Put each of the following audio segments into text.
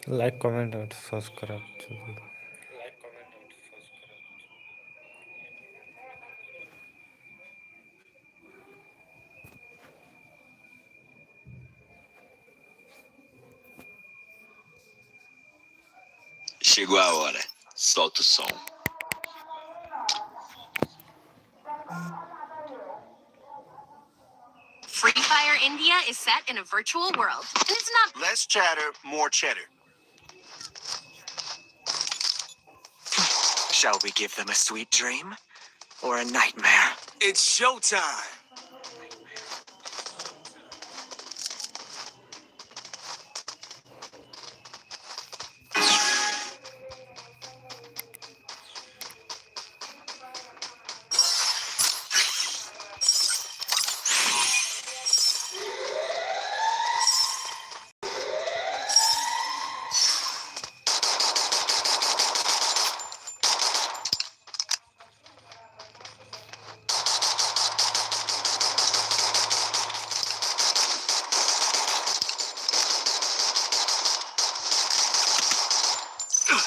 Like, comment, and subscribe to the Chegou a hora. Solta o som. Free Fire India is set in a virtual world, and it's not Less chatter, more cheddar. Shall we give them a sweet dream or a nightmare? It's showtime.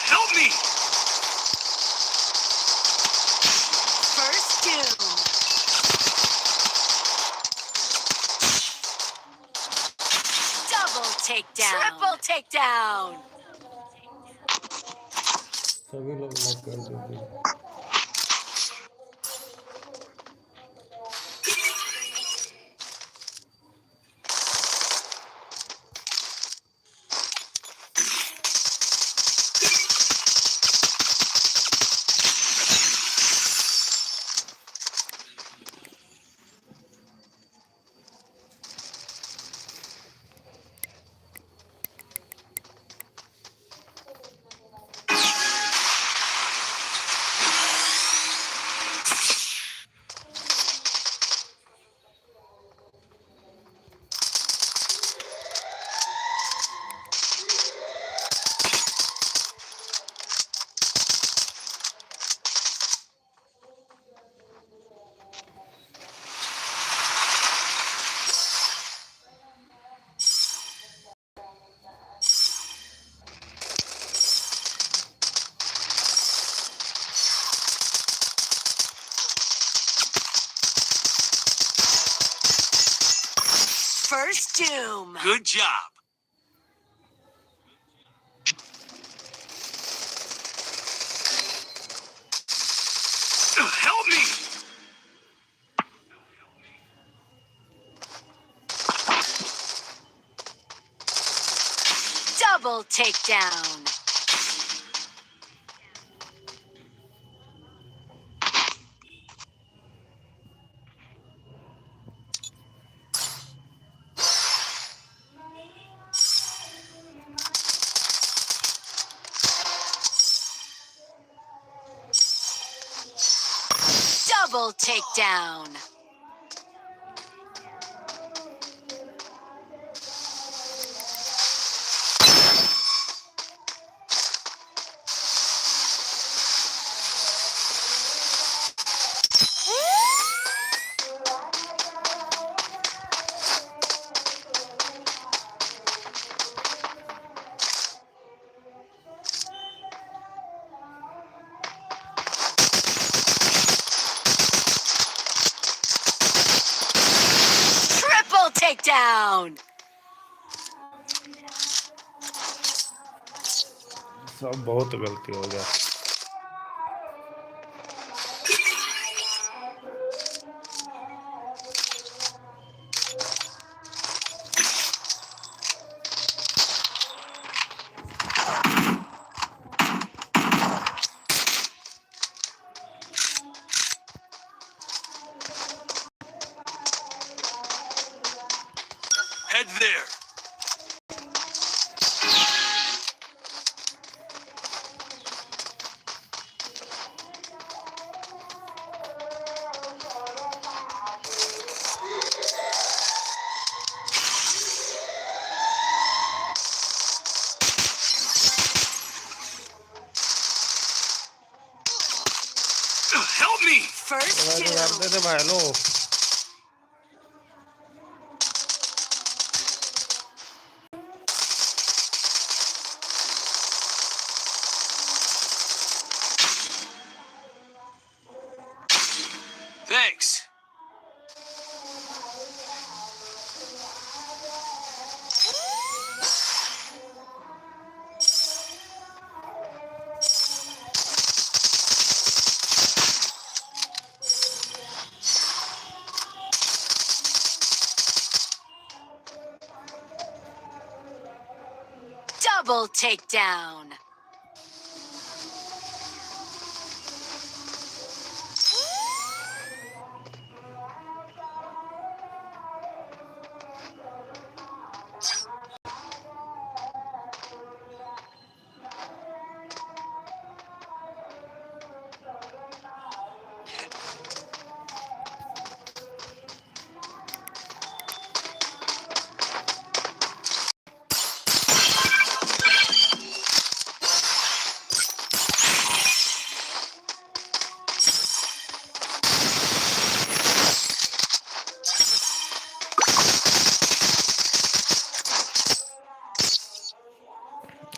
Help me! First Doom. Double takedown. Triple takedown. सभी लोग like कर दीजिए. First Doom. Good job. Help me! Double takedown. Double takedown. Triple takedown. सब बहुत गलती हो गया. Head there. First अरे मार two. दे रे भाई लो Thanks. Double takedown.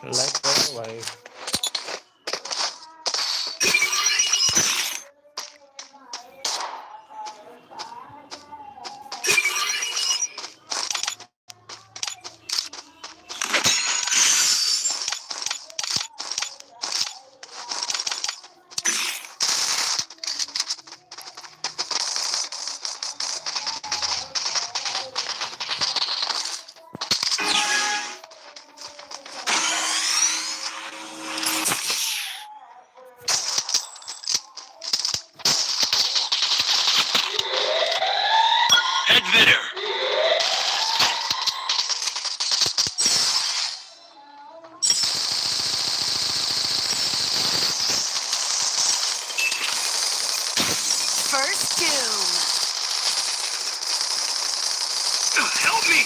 लाइक करो भाई Head there. First doom. Help me.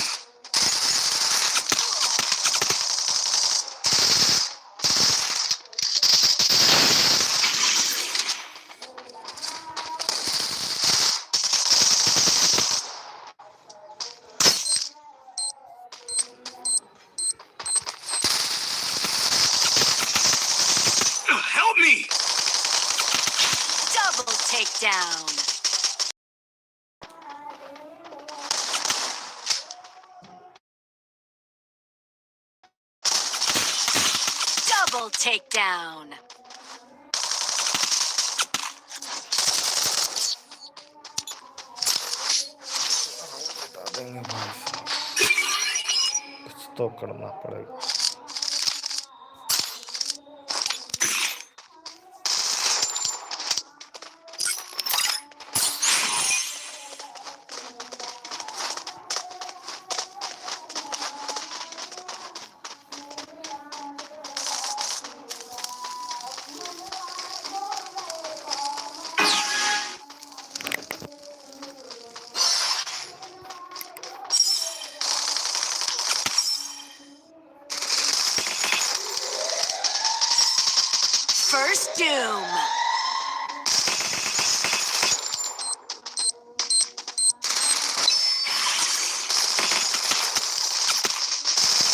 Help me. Double takedown. Double takedown. बता देंगे भाई साहब कुछ तो करना पड़ेगा First doom.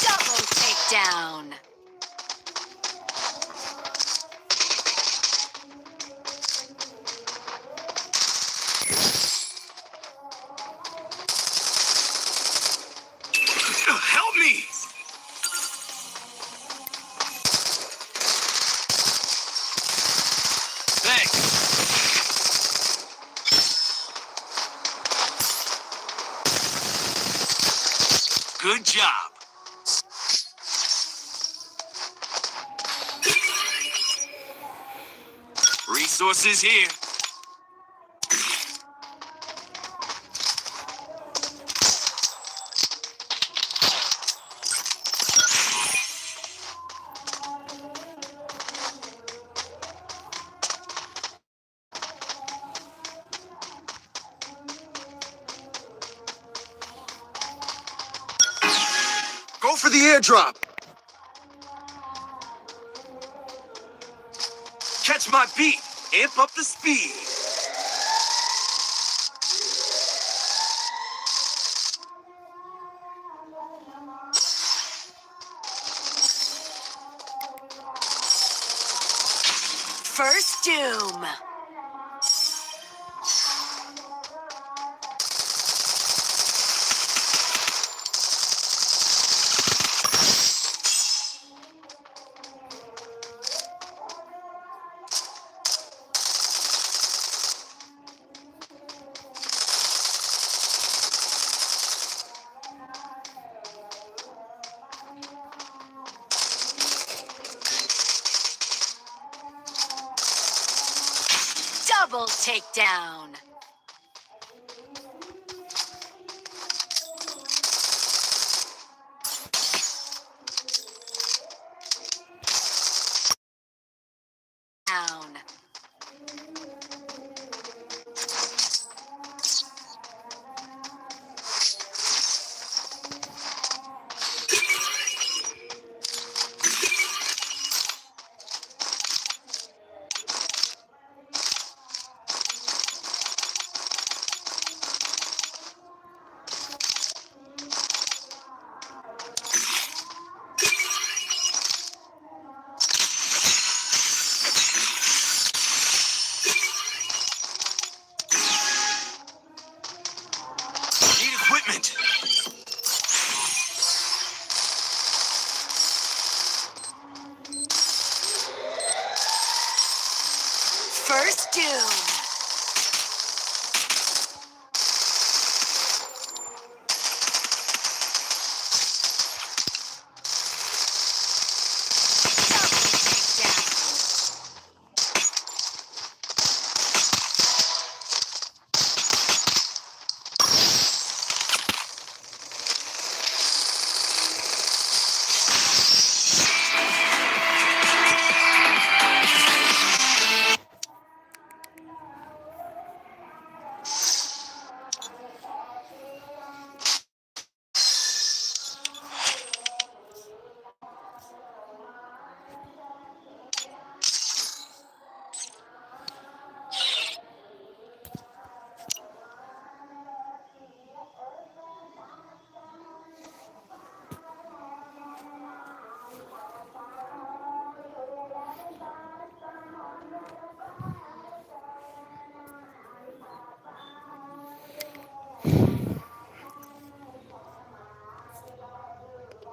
Double takedown. Help me. Thanks. Good job. Resources here. Go for the airdrop. Catch my beat. Amp up the speed. First Doom. Double takedown. Down. Need equipment. First Doom.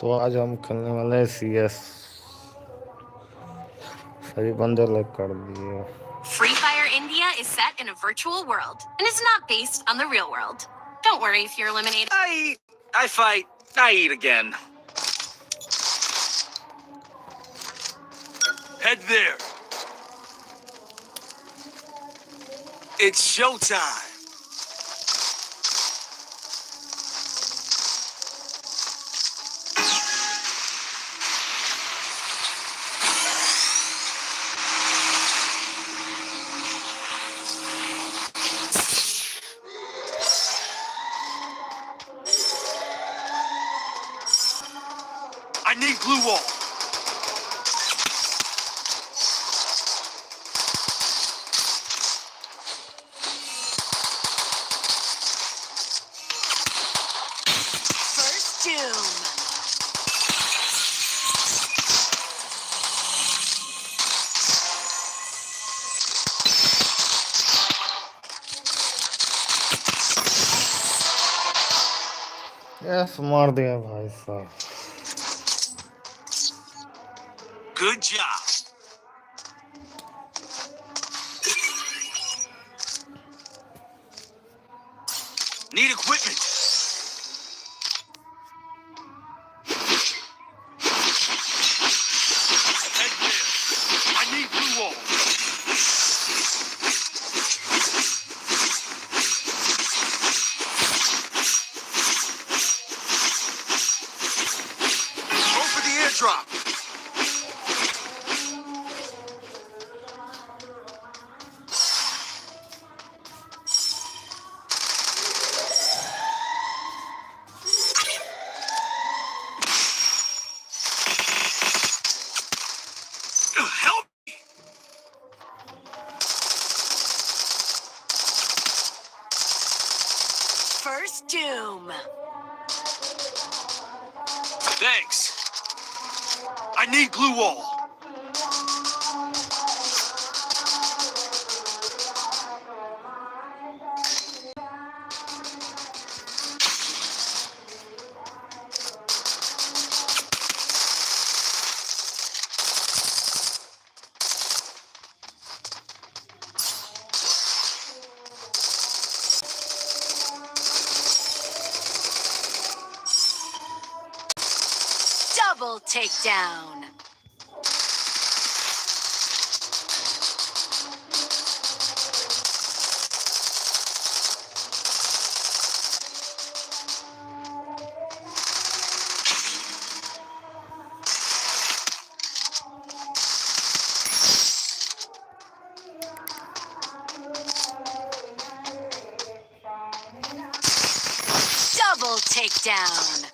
तो आज हम खेलने वाले हैं CS। सभी बंदे like कर दिए। Free Fire India is set in a virtual world and is not based on the real world. Don't worry if you're eliminated. I eat. I fight. I eat again. Head there. It's showtime. I need glue wall. First Doom. Yes मार दिया भाई साहब। Good job. Need equipment. Head there. I need blue wall. Go for the airdrop. Help me. First Doom. Thanks. I need glue wall. takedown. Double takedown.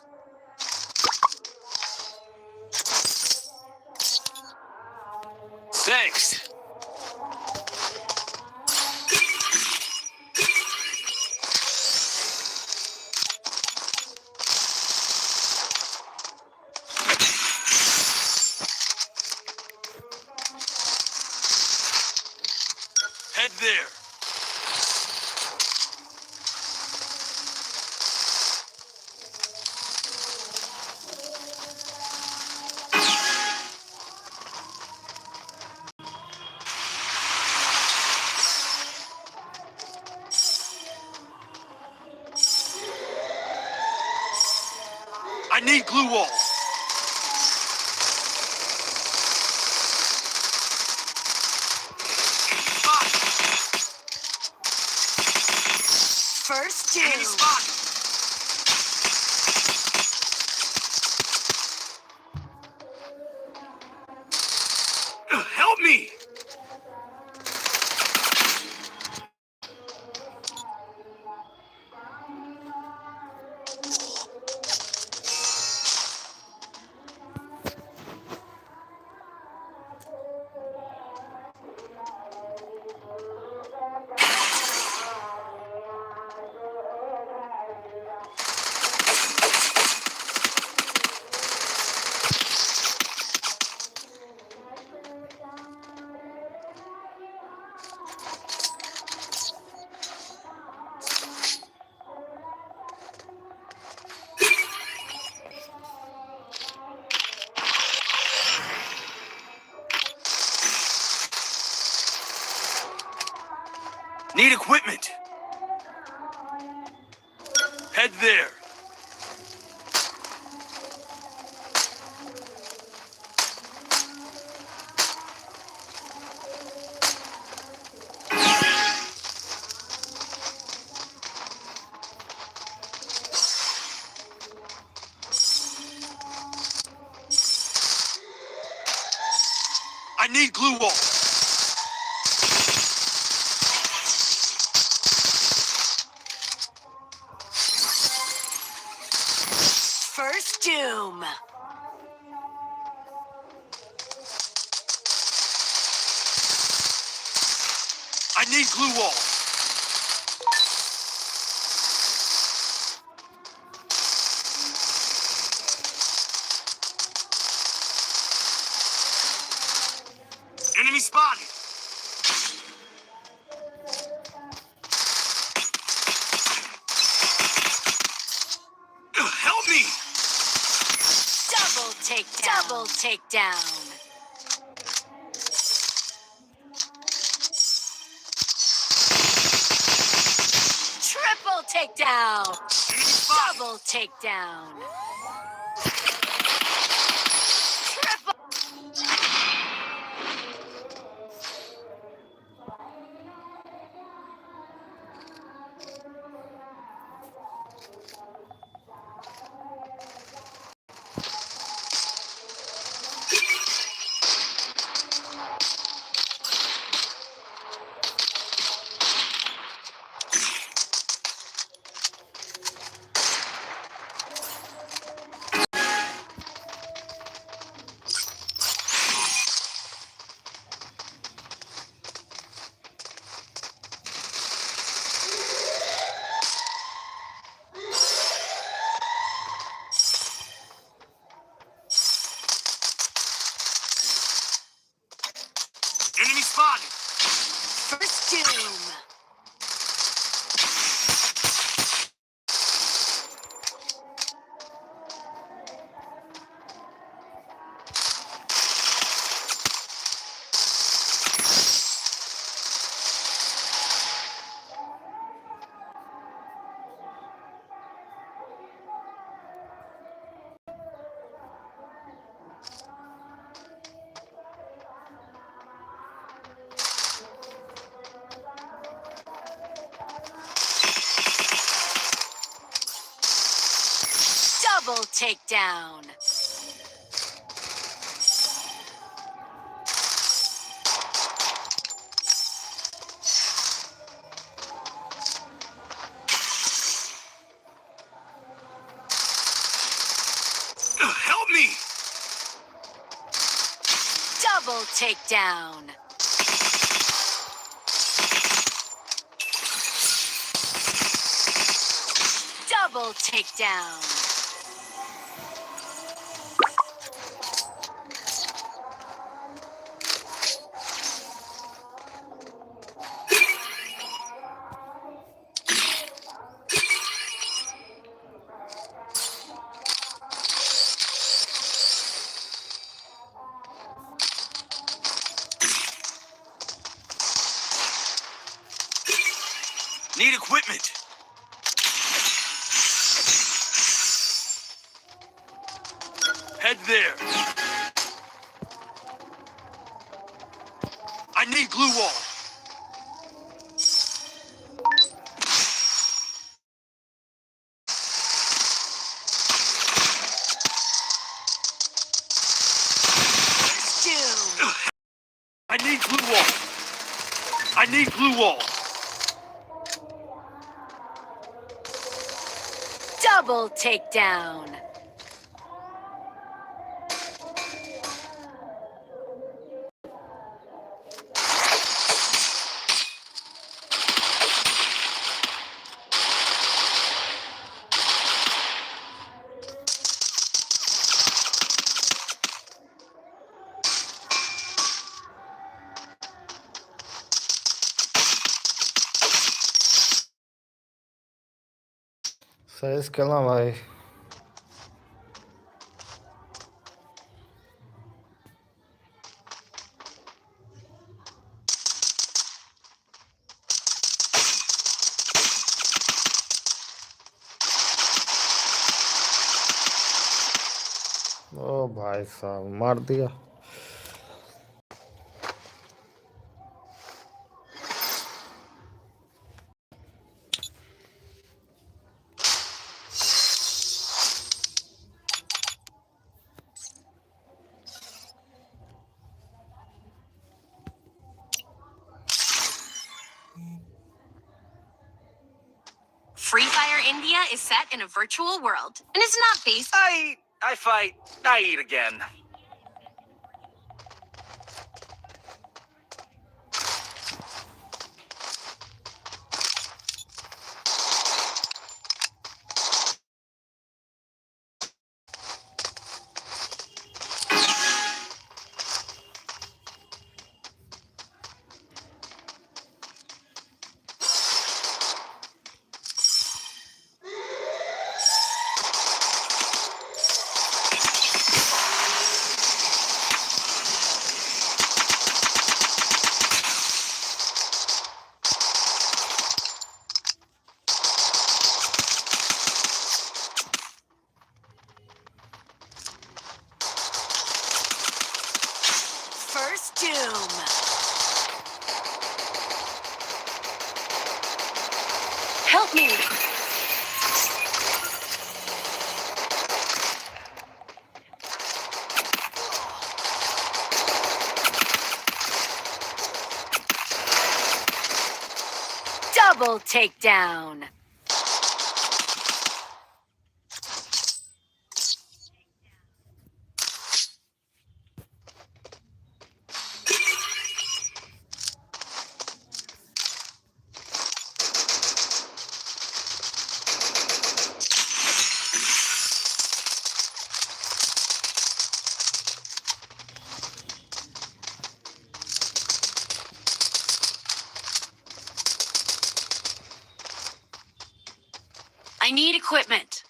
Thanks. Head there. I need glue wall. First Enemy doom. spotted. Help me! Need equipment. Head there. I need glue wall. First doom. I need glue wall. Enemy spotted. Help me! Double takedown. Double takedown. Triple takedown. Enemy spotted. Double takedown. Triple. Enemy spotted. First doom. takedown. Help me! Double takedown. Double takedown. Need equipment. Head there. I need glue wall. Doom. I need glue wall. I need glue wall. Double takedown. Size करना भाई ओ भाई साहब मार दिया Free Fire India is set in a virtual world and is not based. I fight. I eat again. First Doom. Help me. Double takedown. I need equipment.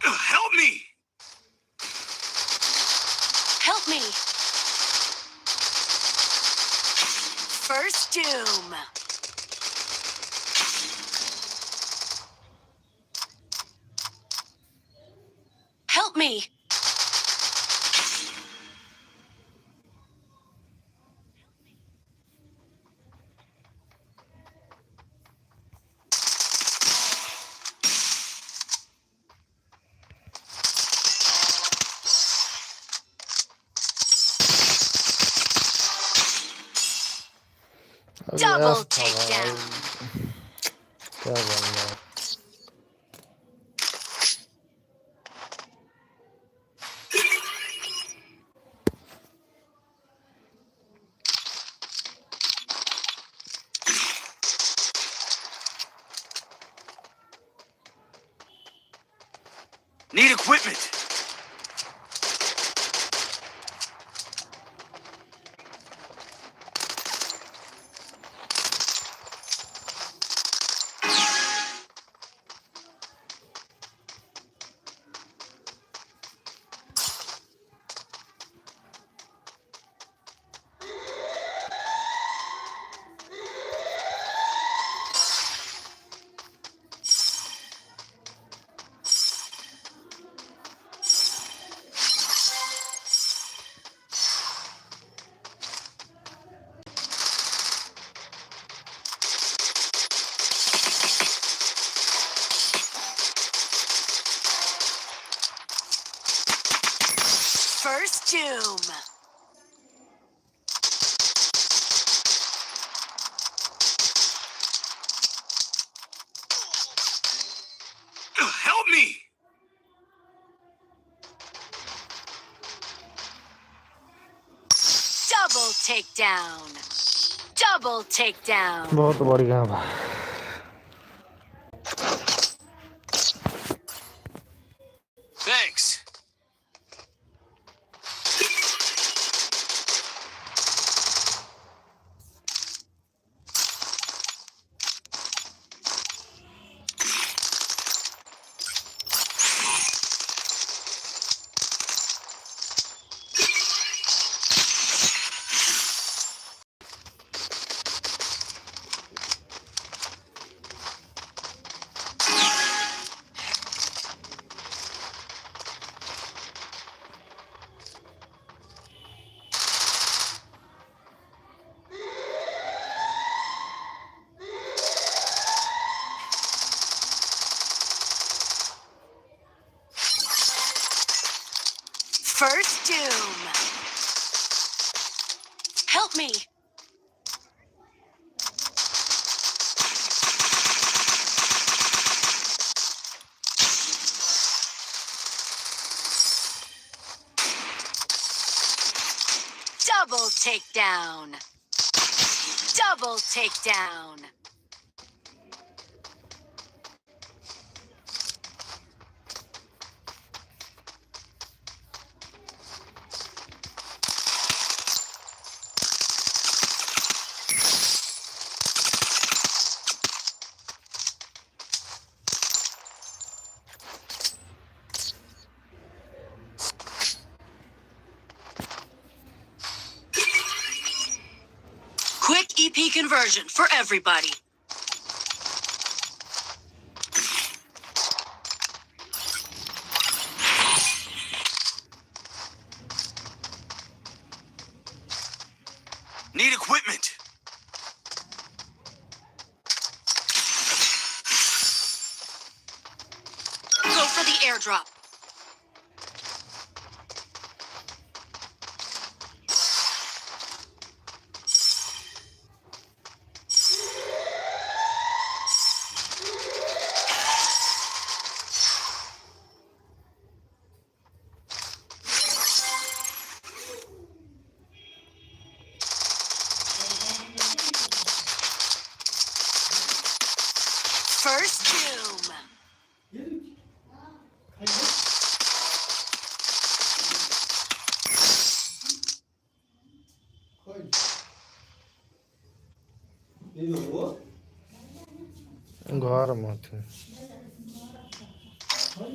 Help me! Help me. First Doom. Help me! Double takedown. क्या करना है? Need equipment. First doom. Help me! Double takedown. Double takedown. बहुत बढ़िया भाई. Thanks. First doom. Help me. Double takedown. Double takedown. Quick EP conversion for everybody. Need equipment. Go for the airdrop. First doom. घर में थे.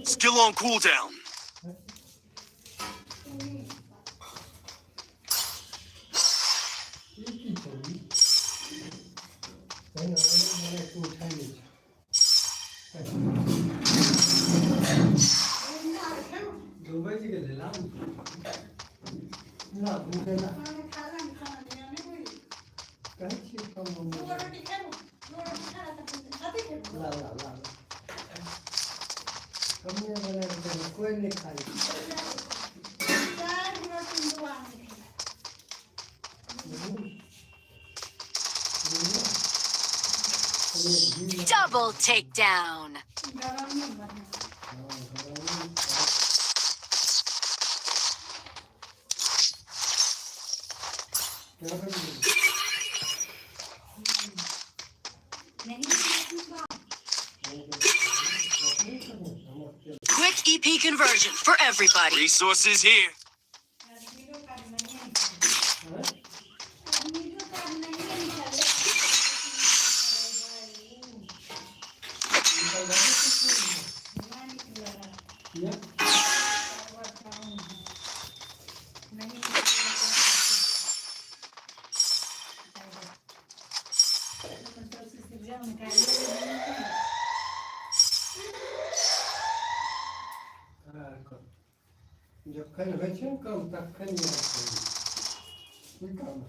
Skill on cooldown. Double takedown. Quick EP conversion for everybody. Resources here. जखन होइ छै ने काम तखन याद करू की काम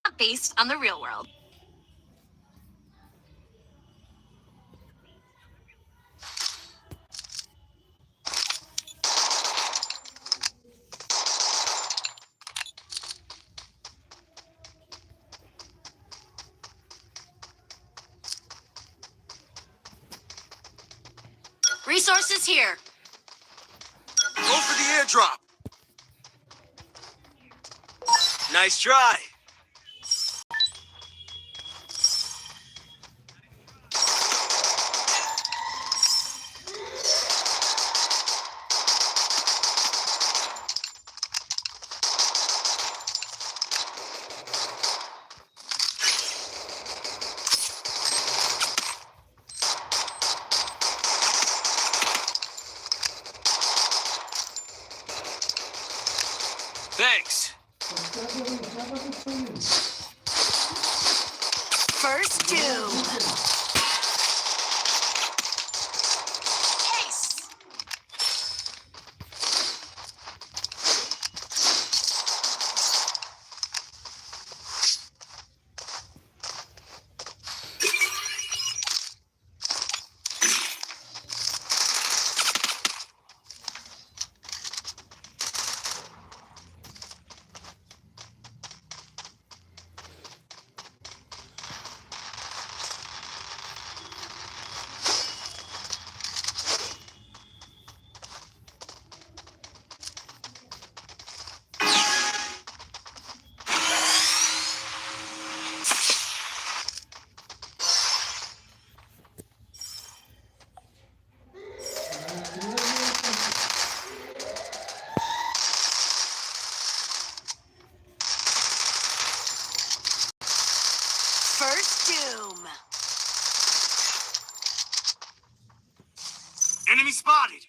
Not based on the real world. Resources here. Go for the airdrop. Nice try. Thanks. First doom. Ace. First doom. Enemy spotted.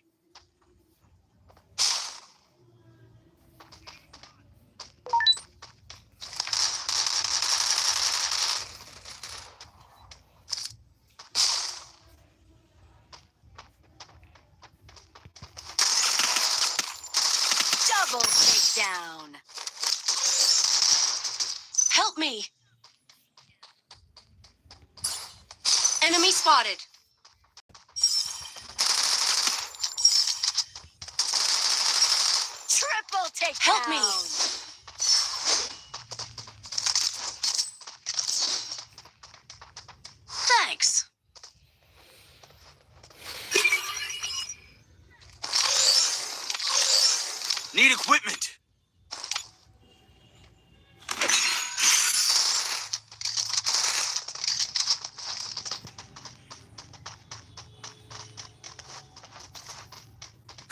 Double takedown. Help me. Enemy spotted. Triple take Help me. Thanks. Need equipment.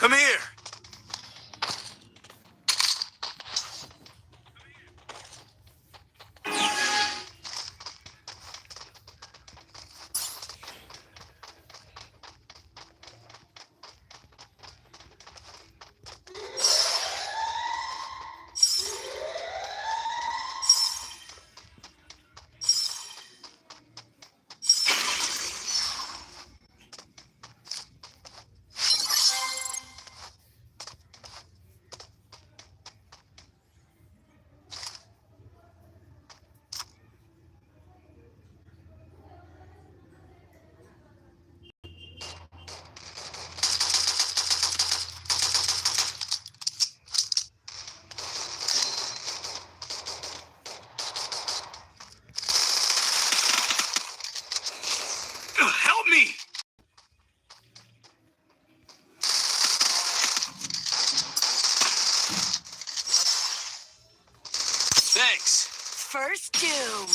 Come here. Help me. Thanks. First doom.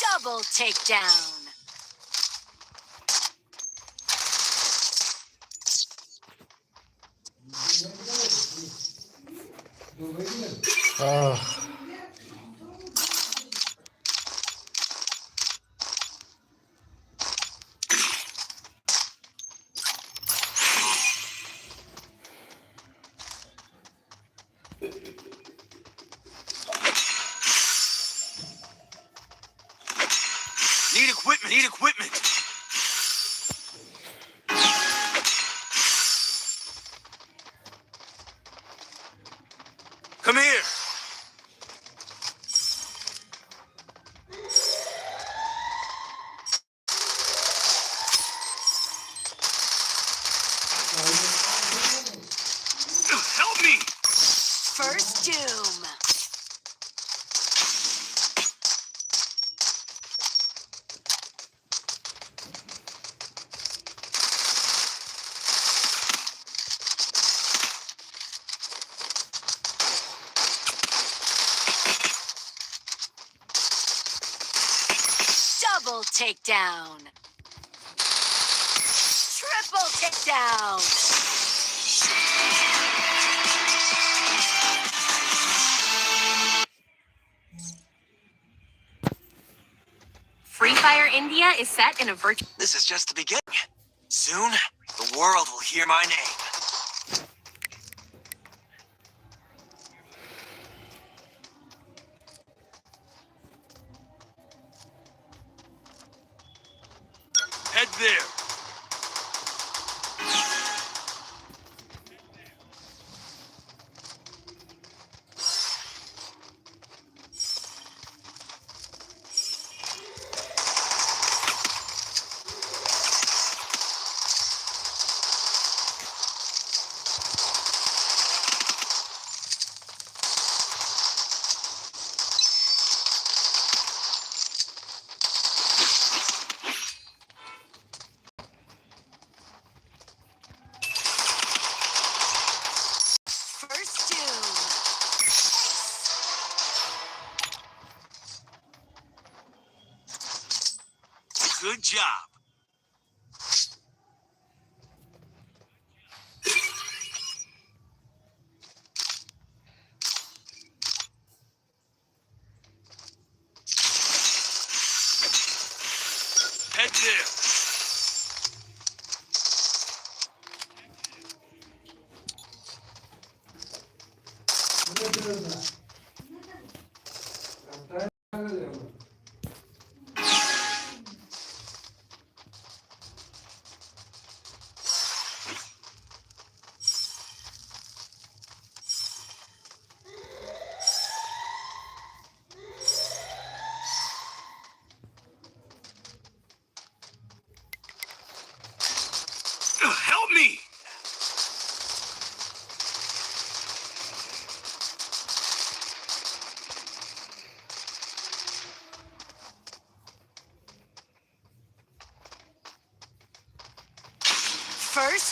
Double takedown. Ah, Need equipment. Need equipment. Come here. Help me. First doom. Double takedown. Triple takedown. Free Fire India is set in a virtual. This is just the beginning. Soon, the world will hear my name. Head there. First doom. Good job. Head there.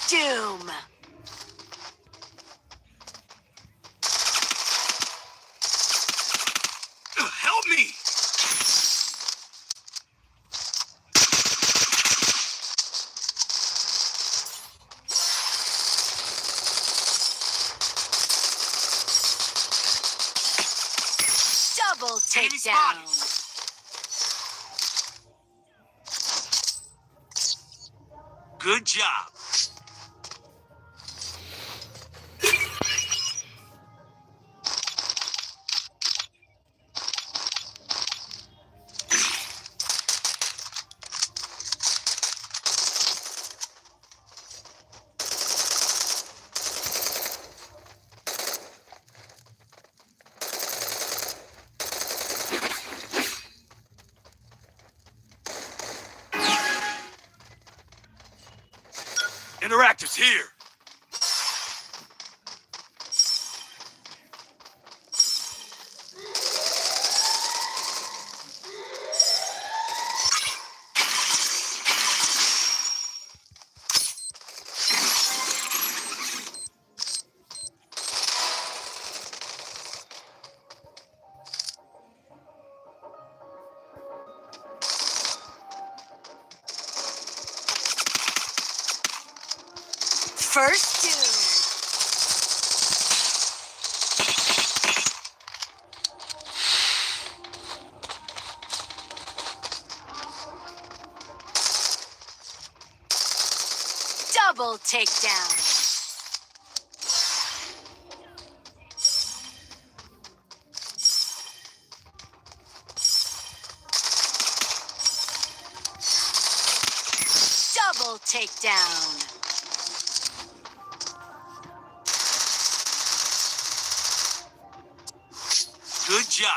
First doom. Help me! Double Enemy takedown. Good job. Interactive's here. First doom. Double takedown. Double takedown. Good job.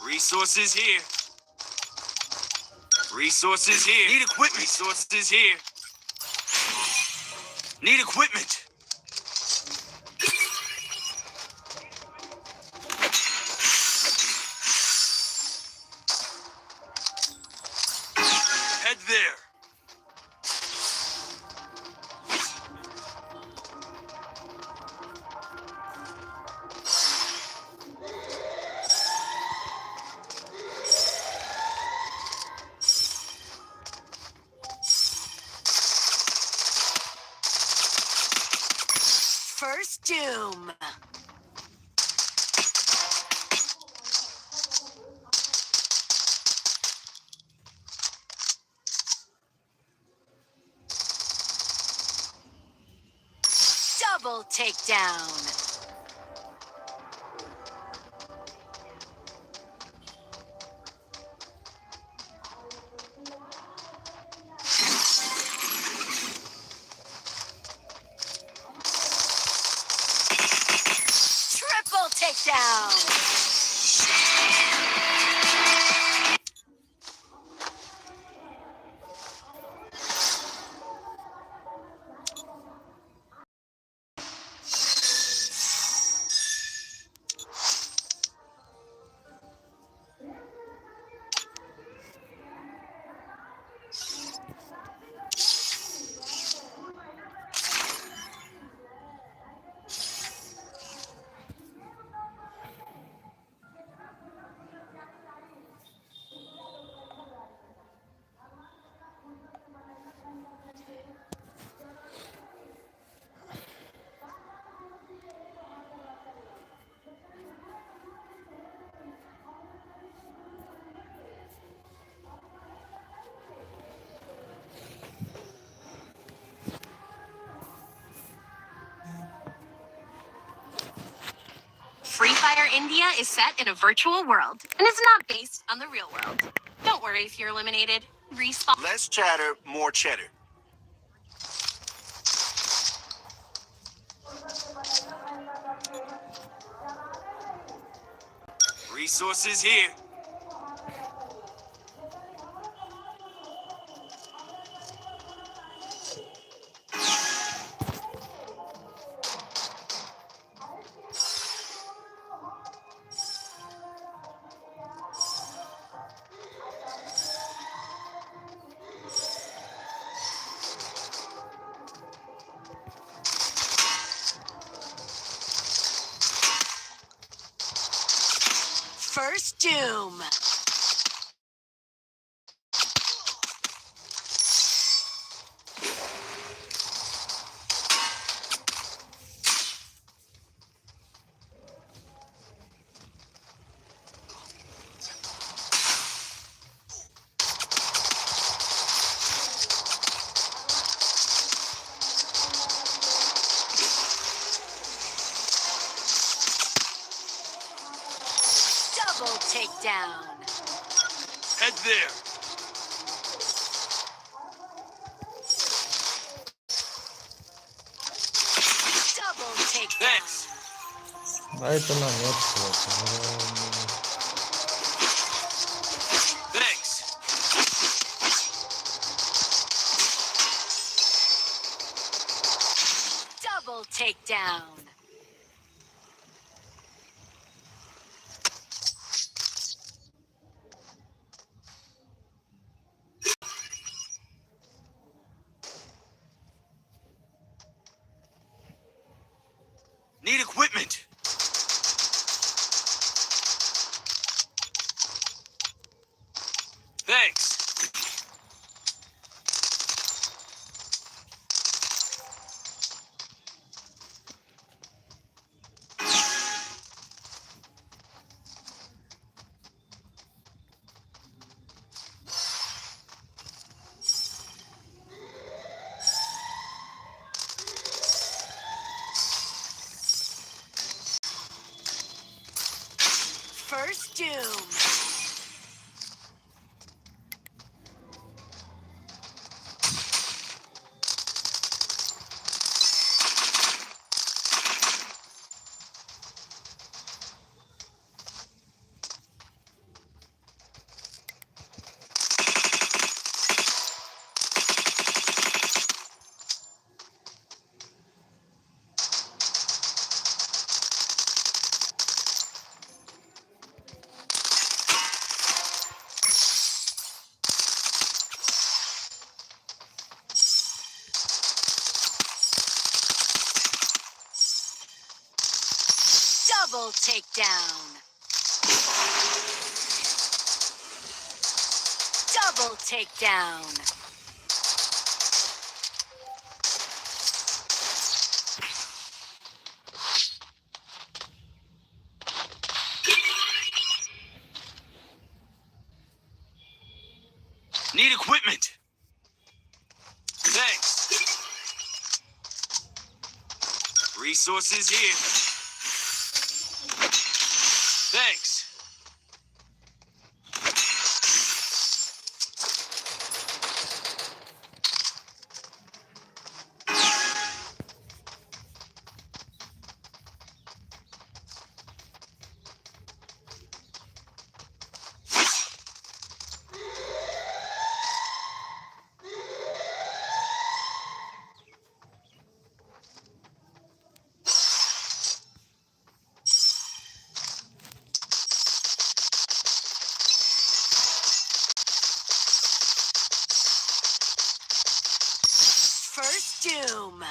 Resources here. Resources here. Need equipment. Resources here. Need equipment. Head there. First doom. Double takedown. Triple takedown. Free Fire India is set in a virtual world and is not based on the real world. Don't worry if you're eliminated. Respawn. Less chatter, more cheddar. Resources here. First doom. Double takedown. Head there. Double takedown. Thanks. Айтана నేర్చుకోవచ్చు. Thanks. Double takedown. Need equipment. Thanks. First doom. Double takedown. Double takedown. Need equipment. Thanks. Resources here. Thanks. First doom.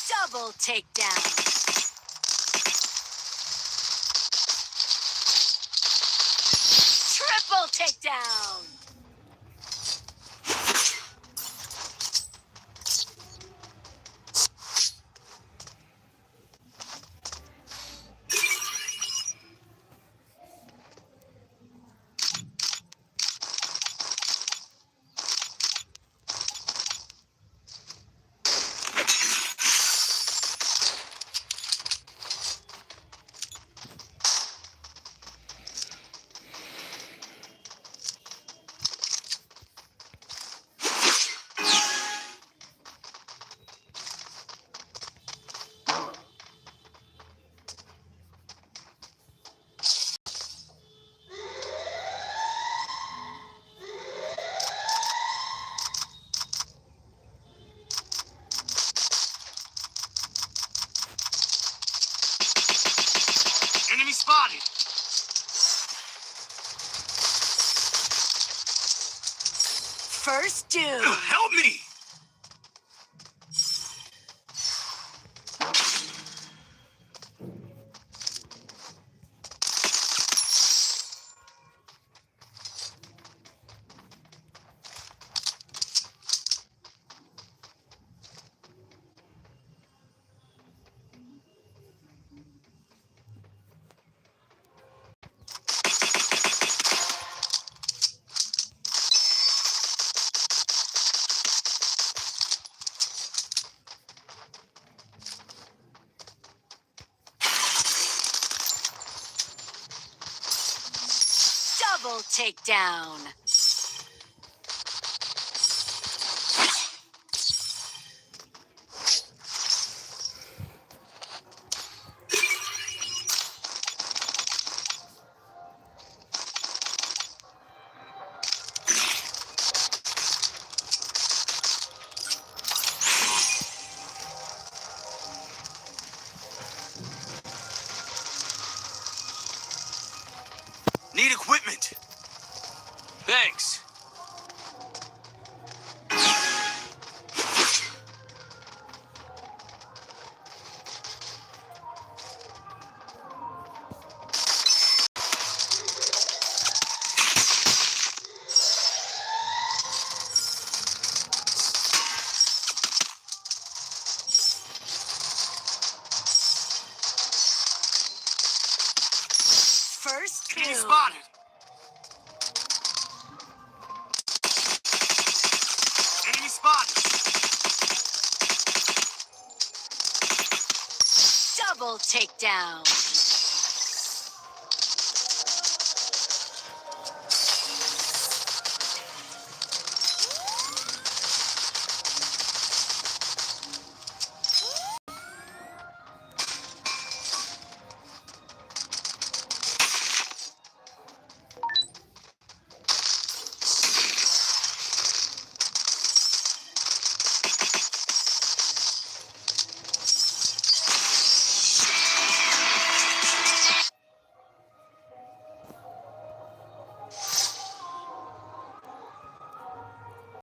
Double takedown. Triple takedown. First doom. Help me! Double takedown. Need equipment. Thanks. First Enemy doom. spotted. Enemy spotted. Double takedown.